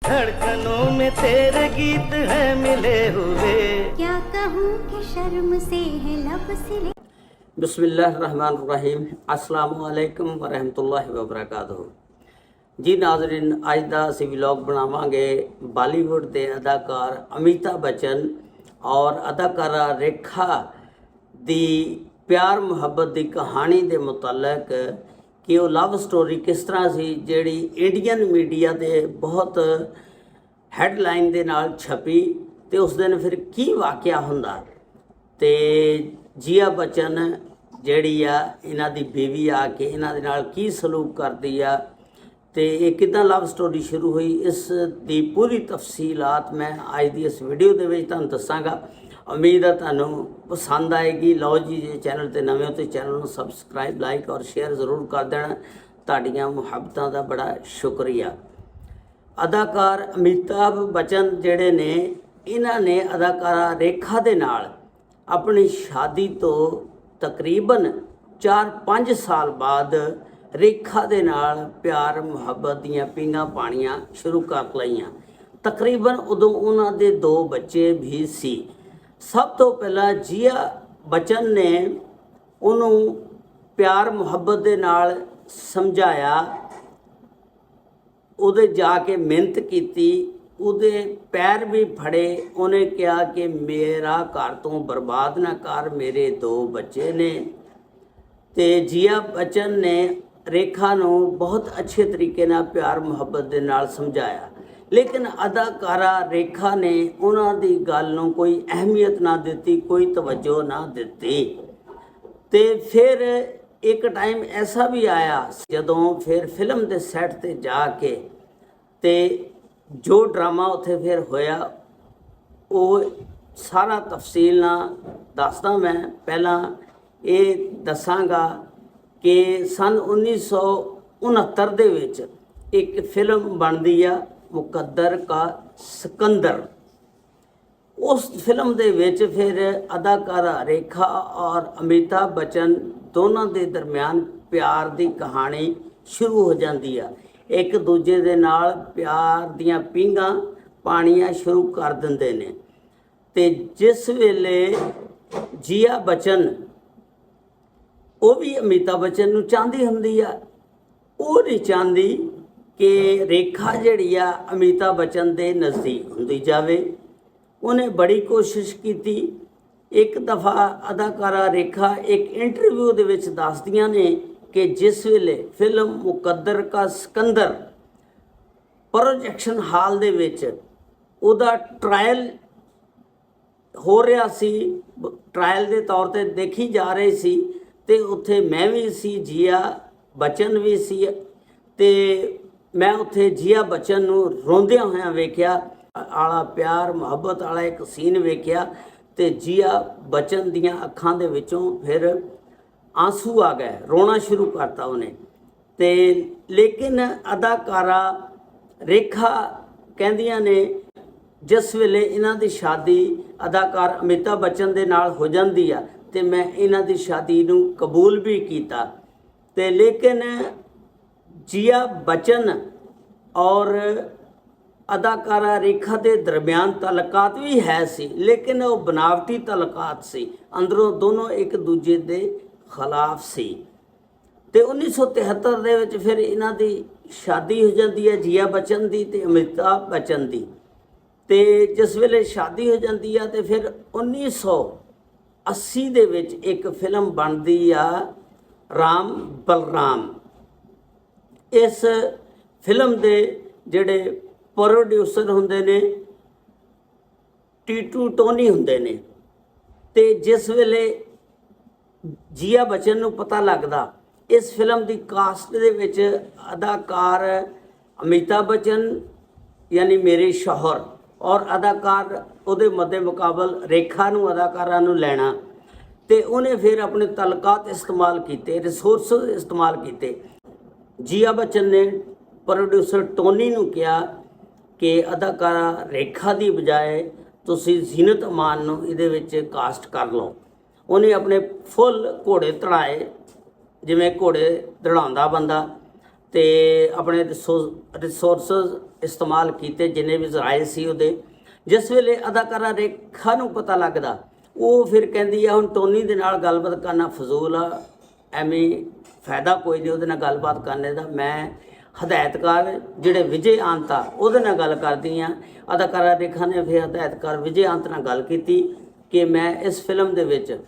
धड़कनों में तेरे गीत है मिले हुए, क्या कहूँ कि शर्म से है लब सिले। बिस्मिल्लाहिर्रहमानिर्रहीम। अस्सलामुअलैकुम वरहमतुल्लाहि वबरकातुहू। जी नाज़रीन, अज का असी व्लॉग बनावांगे बॉलीवुड के अदाकार अमिताभ बच्चन और अदाकारा रेखा दी प्यार मुहब्बत की कहानी के मुतलक कि वो लव स्टोरी किस तरह सी जिहड़ी इंडियन मीडिया के बहुत हैडलाइन के नाल छपी तो उस दिन फिर की वाक़या हुंदा ते जिया बच्चन जिहड़ी आ इन्हां दी बीवी आके इन्हां दे नाल की सलूक करदी आ ते ये किदां लव स्टोरी शुरू हुई, इस दी पूरी तफसीलात मैं अज दी इस वीडियो दे विच तुहानूं दस्सांगा। उम्मीद है तुहानूं पसंद आएगी। लो जी, जे चैनल ते नवें हो तो चैनल को सबसक्राइब लाइक और शेयर ज़रूर कर देना। तुहाडीआं मुहब्बतां दा बड़ा शुक्रिया। अदाकार अमिताभ बच्चन जिहड़े ने इन्हां ने अदाकारा रेखा दे नाल अपनी शादी तो तकरीबन 4-5 साल बाद रेखा दे नाल प्यार मुहब्बत दीआं पींघां पाणियां शुरू कर लईआं। तकरीबन उदों उन्हां दे 2 बच्चे भी सी। सब तो पहला जिया बच्चन ने उन्होंने प्यार मुहब्बत दे नाल समझाया, उहदे जाके मिहनत की, उहदे पैर भी फड़े। उन्हें कहा कि मेरा घर तो बर्बाद ना कर, मेरे 2 बच्चे ने। ते जिया बच्चन ने रेखा नूं बहुत अच्छे तरीके नाल प्यार मुहब्बत दे नाल समझाया, लेकिन अदाकारा रेखा ने उन्हां दी गल नूं कोई अहमियत ना दी, कोई तवज्जो ना दी। ते फिर एक टाइम ऐसा भी आया जदों फिर फिल्म दे सैट ते जाके ते जो ड्रामा उत्थे फिर होया वो सारा तफसील ना दसदा। मैं पहला ये दसांगा कि सन 1969 दे विच एक फिल्म बनदी आ मुकद्दर का सिकंदर। उस फिल्म दे विच फिर अदाकारा रेखा और अमिताभ बच्चन दोनों के दरम्यान प्यार की कहानी शुरू हो जाती है। एक दूजे दे नाल प्यार दियां पींघां पाणियां शुरू कर दिंदे ने। ते जिस वेले जिया बच्चन वो भी अमिताभ बच्चन नूं चाहती हुंदी आ, वो नहीं चाहती कि रेखा जिहड़ी आ अमिताभ बच्चन के नज़दीक हुंदी जावे। उन्हें बड़ी कोशिश की। एक दफ़ा अदाकारा रेखा एक इंटरव्यू दे विच दसदियां ने कि जिस वेले फिल्म मुकद्दर का सिकंदर प्रोजेक्शन हाल दे विच उहदा ट्रायल हो रहा सी, ट्रायल के तौर पर देखी जा रही सी, ते उत्थे मैं भी सी, जिया बच्चन भी सी। ते मैं उत्थे जिया बच्चन नूं रोंदियां होइयां वेख्या, आला प्यार मुहब्बत आला एक सीन वेख्या ते जिया बच्चन दियां अखां दे विचों फिर आंसू आ गए, रोना शुरू करता उन्हें। ते लेकिन अदाकारा रेखा कहंदियां ने जिस वेले इन्हां दी शादी अदाकार अमिताभ बच्चन दे नाल हो जांदी आ ते मैं इन्हां दी शादी नूं कबूल भी कीता। ते लेकिन जिया बच्चन और अदाकारा रेखा के दरम्यान तलकात भी है सी, लेकिन वो बनावटी तलकात सी, अंदरों दोनों एक दूजे के खिलाफ सी। ते 1973 दे विच फिर इन्हां दी शादी हो जाती है, जिया बच्चन दी ते अमिताभ बच्चन दी। ते जिस वेले शादी हो जाती है तो फिर 1980 दे विच एक फिल्म बनती आ राम बलराम। इस फिल्म के जिहड़े प्रोड्यूसर हुंदे ने टीटू टोनी हुंदे ने। ते जिस वेले जिया बच्चन नूं पता लगदा इस फिल्म की कास्ट दे विच अदाकार अमिताभ बच्चन यानी मेरे शौहर और अदाकार उहदे मद्दे मुकाबल रेखा नूं अदाकारा नूं लैना, ते उन्हें फिर अपने तलकात इस्तेमाल किए, रिसोर्स इस्तेमाल किए। जिया बच्चन ने प्रोड्यूसर टोनी नूं कहा कि अदाकारा रेखा की बजाय तुसी जीनत अमान नूं इहदे विच कास्ट कर लो। उन्हें अपने फुल घोड़े दड़ाए, जिवें घोड़े दड़ाउंदा बंदा, ਤੇ ਆਪਣੇ ਰਿਸੋਰਸਸ ਇਸਤੇਮਾਲ ਕੀਤੇ ਜਿੰਨੇ ਵੀ ਜ਼ਰਾਏ ਸੀ ਉਹਦੇ। ਜਿਸ ਵੇਲੇ ਅਦਾਕਾਰਾ ਰੇਖਾ ਨੂੰ ਪਤਾ ਲੱਗਦਾ, ਉਹ ਫਿਰ ਕਹਿੰਦੀ ਆ ਹੁਣ ਟੋਨੀ ਦੇ ਨਾਲ ਗੱਲਬਾਤ ਕਰਨਾ ਫਜ਼ੂਲ ਆ, ਐਵੇਂ ਫਾਇਦਾ ਕੋਈ ਨਹੀਂ ਉਹਦੇ ਨਾਲ ਗੱਲਬਾਤ ਕਰਨੇ ਦਾ। ਮੈਂ ਹਦਾਇਤਕਾਰ ਜਿਹੜੇ ਵਿਜੇ ਆਂਤਾ ਉਹਦੇ ਨਾਲ ਗੱਲ ਕਰਦੀ ਹਾਂ। ਅਦਾਕਾਰਾ ਰੇਖਾ ਨੇ ਫਿਰ ਹਦਾਇਤਕਾਰ ਵਿਜੇ ਆਂਤ ਨਾਲ ਗੱਲ ਕੀਤੀ ਕਿ ਮੈਂ ਇਸ ਫਿਲਮ ਦੇ ਵਿੱਚ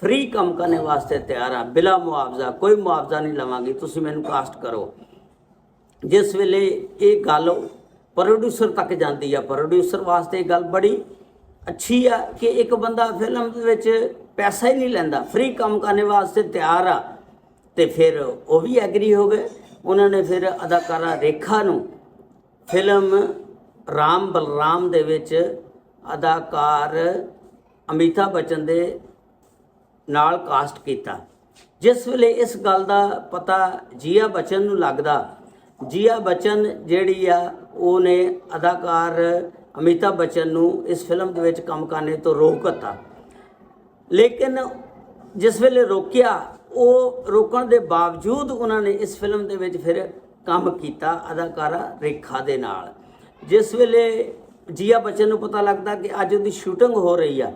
ਫ੍ਰੀ ਕੰਮ ਕਰਨ ਵਾਸਤੇ ਤਿਆਰ ਹਾਂ, ਬਿਲਾ ਮੁਆਵਜ਼ਾ, ਕੋਈ ਮੁਆਵਜ਼ਾ ਨਹੀਂ ਲਵਾਂਗੀ, ਤੁਸੀਂ ਮੈਨੂੰ ਕਾਸਟ ਕਰੋ। ਜਿਸ ਵੇਲੇ ਇਹ ਗੱਲ ਪ੍ਰੋਡਿਊਸਰ ਤੱਕ ਜਾਂਦੀ ਆ, ਪ੍ਰੋਡਿਊਸਰ ਵਾਸਤੇ ਇਹ ਗੱਲ ਬੜੀ ਅੱਛੀ ਆ ਕਿ ਇੱਕ ਬੰਦਾ ਫਿਲਮ ਦੇ ਵਿੱਚ ਪੈਸਾ ਹੀ ਨਹੀਂ ਲੈਂਦਾ, ਫ੍ਰੀ ਕੰਮ ਕਰਨ ਵਾਸਤੇ ਤਿਆਰ ਆ। ਤੇ ਫਿਰ ਉਹ ਵੀ ਐਗਰੀ ਹੋ ਗਏ। ਉਹਨਾਂ ਨੇ ਫਿਰ ਅਦਾਕਾਰਾ ਰੇਖਾ ਨੂੰ ਫਿਲਮ ਰਾਮ ਬਲਰਾਮ ਦੇ ਵਿੱਚ ਅਦਾਕਾਰ ਅਮਿਤਾਭ ਬੱਚਨ ਦੇ ਨਾਲ ਕਾਸਟ ਕੀਤਾ। ਜਿਸ ਵੇਲੇ ਇਸ ਗੱਲ ਦਾ ਪਤਾ ਜੀਆ ਬੱਚਨ ਨੂੰ ਲੱਗਦਾ, ਜੀਆ ਬੱਚਨ ਜਿਹੜੀ ਆ ਉਹਨੇ ਅਦਾਕਾਰ ਅਮਿਤਾਭ ਬੱਚਨ ਨੂੰ ਇਸ ਫਿਲਮ ਦੇ ਵਿੱਚ ਕੰਮ ਕਰਨੇ ਤੋਂ ਰੋਕ ਦਿੱਤਾ। ਲੇਕਿਨ ਜਿਸ ਵੇਲੇ ਰੋਕਿਆ, ਉਹ ਰੋਕਣ ਦੇ ਬਾਵਜੂਦ ਉਹਨਾਂ ਨੇ ਇਸ ਫਿਲਮ ਦੇ ਵਿੱਚ ਫਿਰ ਕੰਮ ਕੀਤਾ ਅਦਾਕਾਰਾ ਰੇਖਾ ਦੇ ਨਾਲ। ਜਿਸ ਵੇਲੇ ਜੀਆ ਬੱਚਨ ਨੂੰ ਪਤਾ ਲੱਗਦਾ ਕਿ ਅੱਜ ਉਹਦੀ ਸ਼ੂਟਿੰਗ ਹੋ ਰਹੀ ਆ,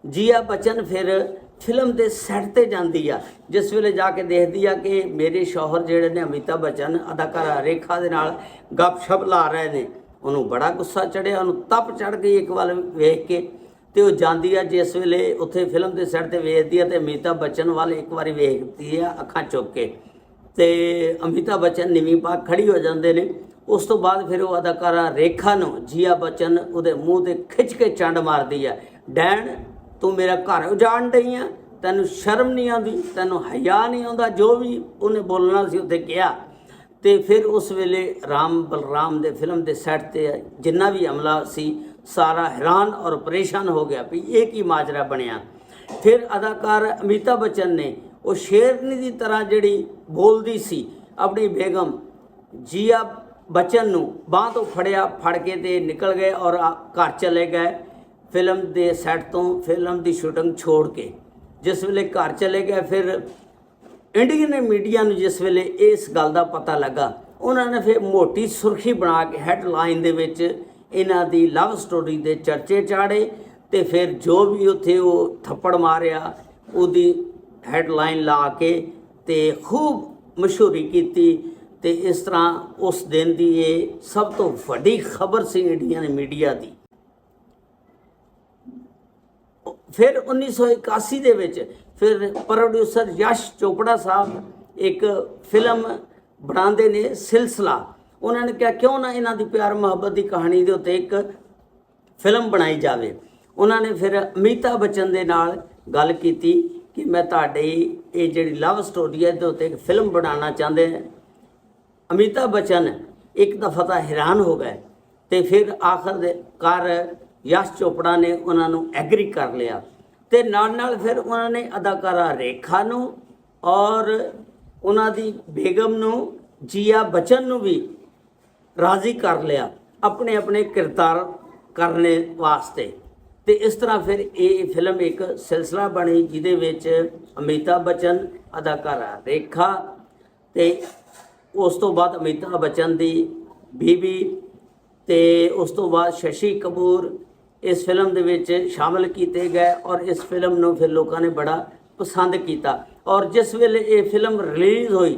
ਜੀਆ ਬੱਚਨ ਫਿਰ ਫਿਲਮ ਦੇ ਸੈੱਟ ਤੇ ਜਾਂਦੀ ਆ। ਜਿਸ ਵੇਲੇ ਜਾ ਕੇ ਦੇਖਦੀ ਆ ਕਿ ਮੇਰੇ ਸ਼ੌਹਰ ਜਿਹੜੇ ਨੇ ਅਮਿਤਾਭ ਬੱਚਨ ਅਦਾਕਾਰਾ ਰੇਖਾ ਦੇ ਨਾਲ ਗੱਪਸ਼ਪ ਲਾ ਰਹੇ ਨੇ, ਉਹਨੂੰ ਬੜਾ ਗੁੱਸਾ ਚੜਿਆ, ਉਹਨੂੰ ਤਪ ਚੜ ਗਈ ਇੱਕ ਵਾਰ ਵੇਖ ਕੇ। ਤੇ ਉਹ ਜਾਂਦੀ ਆ, ਜਿਸ ਵੇਲੇ ਉੱਥੇ ਫਿਲਮ ਦੇ ਸੈੱਟ ਤੇ ਵੇਖਦੀ ਆ ਤੇ ਅਮਿਤਾਭ ਬੱਚਨ ਵੱਲ ਇੱਕ ਵਾਰੀ ਵੇਖਦੀ ਆ ਅੱਖਾਂ ਚੁੱਕ ਕੇ, ਤੇ ਅਮਿਤਾਭ ਬੱਚਨ ਨੀਵੀਂ ਪਾ ਖੜੀ ਹੋ ਜਾਂਦੇ ਨੇ। ਉਸ ਤੋਂ ਬਾਅਦ ਫਿਰ ਉਹ ਅਦਾਕਾਰਾ ਰੇਖਾ ਨੂੰ ਜੀਆ ਬੱਚਨ ਉਹਦੇ ਮੂੰਹ ਤੇ ਖਿੱਚ ਕੇ ਚੰਡ ਮਾਰਦੀ ਆ, ਡੈਣ ਤੂੰ ਮੇਰਾ ਘਰ ਉਜਾੜ ਰਹੀ ਆ, ਤੈਨੂੰ ਸ਼ਰਮ ਨਹੀਂ ਆਉਂਦੀ, ਤੈਨੂੰ ਹਯਾ ਨਹੀਂ ਆਉਂਦਾ, ਜੋ ਵੀ ਉਹਨੇ ਬੋਲਣਾ ਸੀ ਉੱਥੇ ਕਿਹਾ। ਤੇ ਫਿਰ ਉਸ ਵੇਲੇ ਰਾਮ ਬਲਰਾਮ ਦੇ ਫਿਲਮ ਦੇ ਸੈੱਟ ਤੇ ਜਿੰਨਾ ਵੀ ਅਮਲਾ ਸੀ ਸਾਰਾ ਹੈਰਾਨ ਔਰ ਪਰੇਸ਼ਾਨ ਹੋ ਗਿਆ ਵੀ ਇਹ ਕੀ ਮਾਜਰਾ ਬਣਿਆ। ਫਿਰ ਅਦਾਕਾਰ ਅਮਿਤਾਭ ਬੱਚਨ ਨੇ ਉਹ ਸ਼ੇਰਨੀ ਦੀ ਤਰ੍ਹਾਂ ਜਿਹੜੀ ਬੋਲਦੀ ਸੀ ਆਪਣੀ ਬੇਗਮ ਜੀਆ ਬੱਚਨ ਨੂੰ ਬਾਂਹ ਤੋਂ ਫੜ ਕੇ ਤੇ ਨਿਕਲ ਗਏ ਔਰ ਘਰ ਚਲੇ ਗਏ ਫਿਲਮ ਦੇ ਸੈੱਟ ਤੋਂ, ਫਿਲਮ ਦੀ ਸ਼ੂਟਿੰਗ ਛੋੜ ਕੇ। ਜਿਸ ਵੇਲੇ ਘਰ ਚਲੇ ਗਏ, ਫਿਰ ਇੰਡੀਅਨ ਮੀਡੀਆ ਨੂੰ ਜਿਸ ਵੇਲੇ ਇਸ ਗੱਲ ਦਾ ਪਤਾ ਲੱਗਾ, ਉਹਨਾਂ ਨੇ ਫਿਰ ਮੋਟੀ ਸੁਰਖੀ ਬਣਾ ਕੇ ਹੈਡਲਾਈਨ ਦੇ ਵਿੱਚ ਇਹਨਾਂ ਦੀ ਲਵ ਸਟੋਰੀ ਦੇ ਚਰਚੇ ਚਾੜੇ। ਤੇ ਫਿਰ ਜੋ ਵੀ ਉੱਥੇ ਉਹ ਥੱਪੜ ਮਾਰਿਆ ਉਹਦੀ ਹੈਡਲਾਈਨ ਲਾ ਕੇ ਤੇ ਖੂਬ ਮਸ਼ਹੂਰੀ ਕੀਤੀ। ਤੇ ਇਸ ਤਰ੍ਹਾਂ ਉਸ ਦਿਨ ਦੀ ਇਹ ਸਭ ਤੋਂ ਵੱਡੀ ਖਬਰ ਸੀ ਇੰਡੀਅਨ ਮੀਡੀਆ ਦੀ। ਫਿਰ 1981 ਦੇ ਵਿੱਚ ਫਿਰ ਪ੍ਰੋਡਿਊਸਰ ਯਸ਼ ਚੋਪੜਾ ਸਾਹਿਬ ਇੱਕ ਫਿਲਮ ਬਣਾਉਂਦੇ ਨੇ ਸਿਲਸਿਲਾ। ਉਹਨਾਂ ਨੇ ਕਿਹਾ ਕਿਉਂ ਨਾ ਇਹਨਾਂ ਦੀ ਪਿਆਰ ਮੁਹੱਬਤ ਦੀ ਕਹਾਣੀ ਦੇ ਉੱਤੇ ਇੱਕ ਫਿਲਮ ਬਣਾਈ ਜਾਵੇ। ਉਹਨਾਂ ਨੇ ਫਿਰ ਅਮਿਤਾਭ ਬੱਚਨ ਦੇ ਨਾਲ ਗੱਲ ਕੀਤੀ ਕਿ ਮੈਂ ਤੁਹਾਡੀ ਇਹ ਜਿਹੜੀ ਲਵ ਸਟੋਰੀ ਹੈ ਇਹਦੇ ਉੱਤੇ ਇੱਕ ਫਿਲਮ ਬਣਾਉਣਾ ਚਾਹੁੰਦੇ ਨੇ। ਅਮਿਤਾਭ ਬੱਚਨ ਇੱਕ ਦਫਾ ਤਾਂ ਹੈਰਾਨ ਹੋ ਗਏ ਤੇ ਫਿਰ ਆਖਰਕਾਰ ਯਸ਼ ਚੋਪੜਾ ਨੇ ਉਹਨਾਂ ਨੂੰ ਐਗਰੀ ਕਰ ਲਿਆ। ਤੇ ਨਾਲ ਫਿਰ ਉਹਨਾਂ ਨੇ ਅਦਾਕਾਰਾ ਰੇਖਾ ਨੂੰ ਔਰ ਉਹਨਾਂ ਦੀ ਬੇਗਮ ਨੂੰ ਜੀਆ ਬੱਚਨ ਨੂੰ ਵੀ ਰਾਜ਼ੀ ਕਰ ਲਿਆ ਆਪਣੇ ਆਪਣੇ ਕਿਰਦਾਰ ਕਰਨੇ ਵਾਸਤੇ। ਤੇ ਇਸ ਤਰ੍ਹਾਂ ਫਿਰ ਇਹ ਫਿਲਮ ਇੱਕ ਸਿਲਸਿਲਾ ਬਣੀ ਜਿਹਦੇ ਵਿੱਚ ਅਮਿਤਾਭ ਬੱਚਨ, ਅਦਾਕਾਰਾ ਰੇਖਾ ਤੇ ਉਸ ਤੋਂ ਬਾਅਦ ਅਮਿਤਾਭ ਬੱਚਨ ਦੀ ਬੀਬੀ ਤੇ ਉਸ ਤੋਂ ਬਾਅਦ ਸ਼ਸ਼ੀ ਕਪੂਰ ਇਸ ਫਿਲਮ ਦੇ ਵਿੱਚ ਸ਼ਾਮਲ ਕੀਤੇ ਗਏ। ਔਰ ਇਸ ਫਿਲਮ ਨੂੰ ਫਿਰ ਲੋਕਾਂ ਨੇ ਬੜਾ ਪਸੰਦ ਕੀਤਾ। ਔਰ ਜਿਸ ਵੇਲੇ ਇਹ ਫਿਲਮ ਰਿਲੀਜ਼ ਹੋਈ,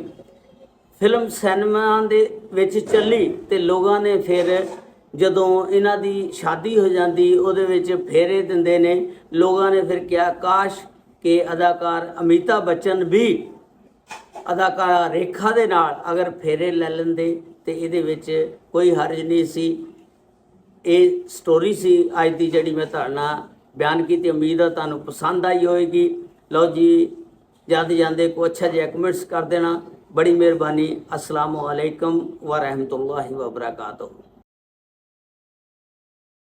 ਫਿਲਮ ਸਿਨੇਮਾ ਦੇ ਵਿੱਚ ਚੱਲੀ ਤੇ ਲੋਕਾਂ ਨੇ ਫਿਰ ਜਦੋਂ ਇਹਨਾਂ ਦੀ ਸ਼ਾਦੀ ਹੋ ਜਾਂਦੀ ਉਹਦੇ ਵਿੱਚ ਫੇਰੇ ਦਿੰਦੇ ਨੇ, ਲੋਕਾਂ ਨੇ ਫਿਰ ਕਿਹਾ ਕਾਸ਼ ਕਿ ਅਦਾਕਾਰ ਅਮਿਤਾਭ ਬੱਚਨ ਵੀ ਅਦਾਕਾਰਾ ਰੇਖਾ ਦੇ ਨਾਲ ਅਗਰ ਫੇਰੇ ਲੈ ਲੈਂਦੇ ਤੇ ਇਹਦੇ ਵਿੱਚ ਕੋਈ ਹਰਜ ਨਹੀਂ ਸੀ। ਇਹ ਸਟੋਰੀ ਸੀ ਅੱਜ ਦੀ ਜਿਹੜੀ ਮੈਂ ਤੁਹਾਡੇ ਨਾਲ ਬਿਆਨ ਕੀਤੀ। ਉਮੀਦ ਹੈ ਤੁਹਾਨੂੰ ਪਸੰਦ ਆਈ ਹੋਏਗੀ। ਲਓ ਜੀ, ਜਾਂਦੇ ਕੋ ਅੱਛਾ ਜਿਹਾ ਕਮੈਂਟਸ ਕਰ ਦੇਣਾ, ਬੜੀ ਮਿਹਰਬਾਨੀ। अस्सलामु अलैकुम व रहमतुल्लाहि व बरकातुहू।